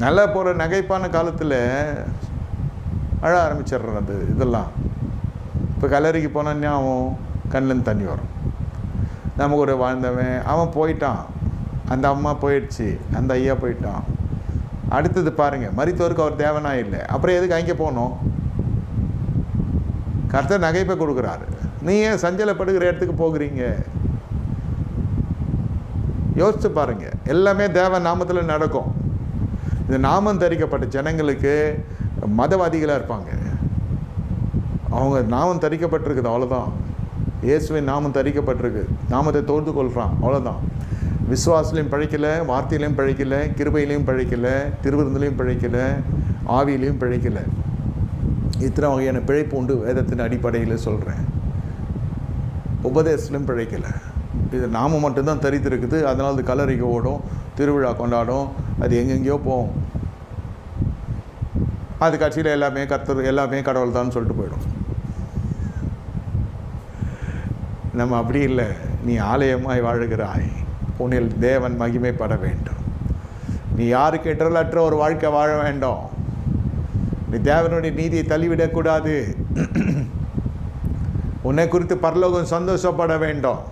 நல்லா போகிற நகைப்பான காலத்தில் அழ ஆரம்பிச்சிடுறது இதெல்லாம். இப்போ கல்லறைக்கு போனான்னே அவன் கண்ணில் தண்ணி வரும். நமக்கு ஒரு வாழ்ந்தவன் அவன் போயிட்டான், அந்த அம்மா போயிடுச்சு, அந்த ஐயா போயிட்டான். அடுத்தது பாருங்கள், மரித்தோருக்கு அவர் தேவனா இல்லை, அப்புறம் எதுக்கு அங்கே போகணும்? கர்த்தர் நகைப்பை கொடுக்குறாரு, நீ ஏன் சஞ்சலப்படுகிற இடத்துக்கு போகிறீங்க? யோசித்து பாருங்க. எல்லாமே தேவ நாமத்தில் நடக்கும். இந்த நாமம் தரிக்கப்பட்ட ஜனங்களுக்கு மதவாதிகளாக இருப்பாங்க. அவங்க நாமம் தரிக்கப்பட்டிருக்குது, அவ்வளோதான். இயேசுவின் நாமம் தரிக்கப்பட்டிருக்கு, நாமத்தை தோர்த்து கொள்கிறான், அவ்வளோதான். விசுவாசலையும் பழைக்கலை, வார்த்தையிலையும் பழைக்கலை, கிருபையிலையும் பழைக்கலை, திருவிருந்திலையும் பழைக்கலை, ஆவியிலையும் பழைக்கலை. இத்தனை வகையான பிழைப்பு உண்டு வேதத்தின் அடிப்படையில் சொல்கிறேன். உபதேசத்திலையும் பிழைக்கலை. இது நாமம் மட்டும்தான் தரித்திருக்குது. அதனால் அது கல்லறைக்கு ஓடும், திருவிழா கொண்டாடும், அது எங்கெங்கேயோ போகும். அது கட்சியில் எல்லாமே கர்த்தர், எல்லாமே கடவுள் தான் சொல்லிட்டு போயிடும். நம்ம அப்படி இல்லை. நீ ஆலயமாய் வாழுகிறாய், உன்னில் தேவன் மகிமைப்பட வேண்டும். நீ யாருக்கு இடரலற்ற ஒரு வாழ்க்கை வாழ வேண்டும். நீ தேவனுடைய நீதியை தள்ளிவிடக்கூடாது. உன்னை குறித்து பரலோகம் சந்தோஷப்பட வேண்டும்.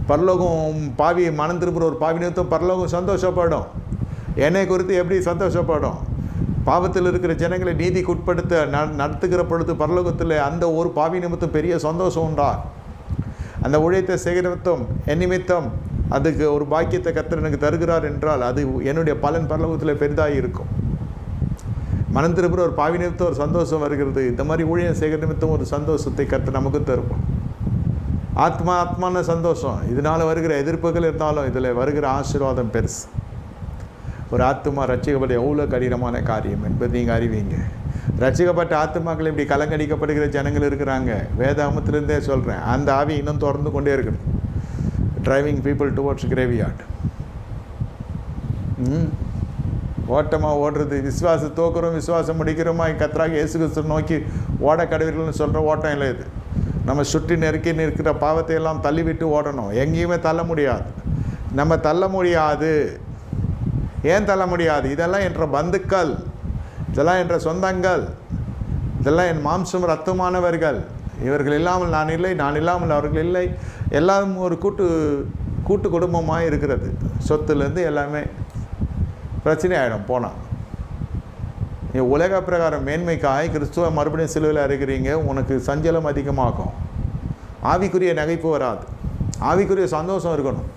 பரலோகம் பாவி மனம் திரும்புகிற ஒரு பாவி நிமித்தம் பரலோகம் சந்தோஷப்படும். என்னை குறித்து எப்படி சந்தோஷப்படும்? பாவத்தில் இருக்கிற ஜனங்களை நீதிக்கு உட்படுத்த நடத்துகிற பொழுது பரலோகத்தில் அந்த ஒரு பாவி நிமித்தம் பெரிய சந்தோஷம் உண்டா? அந்த ஊழியத்தை சேகரித்தம் என் நிமித்தம் அதுக்கு ஒரு பாக்கியத்தை கர்த்தர் எனக்கு தருகிறார் என்றால் அது என்னுடைய பலன் பரலோகத்தில் பெரிதாக இருக்கும். மனம் திரும்புகிற ஒரு பாவி நிமித்தம் ஒரு சந்தோஷம் வருகிறது. இந்த மாதிரி ஊழியம் சேகர நிமித்தம் ஒரு சந்தோஷத்தை கர்த்தர் நமக்கு தருவோம். ஆத்மான சந்தோஷம். இதனால் வருகிற எதிர்ப்புகள் இருந்தாலும் இதில் வருகிற ஆசீர்வாதம் பெருசு. ஒரு ஆத்மா ரட்சிக்கப்பட்ட எவ்வளோ கடினமான காரியம் என்பது நீங்கள் அறிவீங்க. ரட்சிக்கப்பட்ட ஆத்மாக்கள் இப்படி கலங்கடிக்கப்படுகிற ஜனங்கள் இருக்கிறாங்க. வேதாமத்திலேருந்தே சொல்கிறேன். அந்த ஆவி இன்னும் தொடர்ந்து கொண்டே இருக்கணும். Driving people towards graveyard. ஓட்டமாக ஓடுறது, விசுவாசம் தோக்குறோம், விசுவாசம் முடிக்கிறோமா, கர்த்தராகிய இயேசு கிறிஸ்துவை நோக்கி ஓட கடவுள்னு சொல்கிற ஓட்டம் இல்லை இது. நம்ம சுற்றி நெருக்கி நிற்கிற பாவத்தை எல்லாம் தள்ளிவிட்டு ஓடணும். எங்கேயுமே தள்ள முடியாது. நம்ம தள்ள முடியாது. ஏன் தள்ள முடியாது? இதெல்லாம் என்ற பந்துக்கள், இதெல்லாம் என்ற சொந்தங்கள், இதெல்லாம் என் மாம்சம் ரத்தமானவர்கள். இவர்கள் இல்லாமல் நான் இல்லை, நான் இல்லாமல் அவர்கள் இல்லை. எல்லாம் ஒரு கூட்டு குடும்பமாக இருக்கிறது. சொத்துலேருந்து எல்லாமே பிரச்சனை ஆகிடும் போனால். உலக பிரகாரம் மேன்மைக்காய் கிறிஸ்துவ மறுபடியும் சிலுவையில் இருக்கிறீங்க, உனக்கு சஞ்சலம் அதிகமாகும். ஆவிக்குரிய நகைப்பு வராது. ஆவிக்குரிய சந்தோஷம் இருக்கணும்.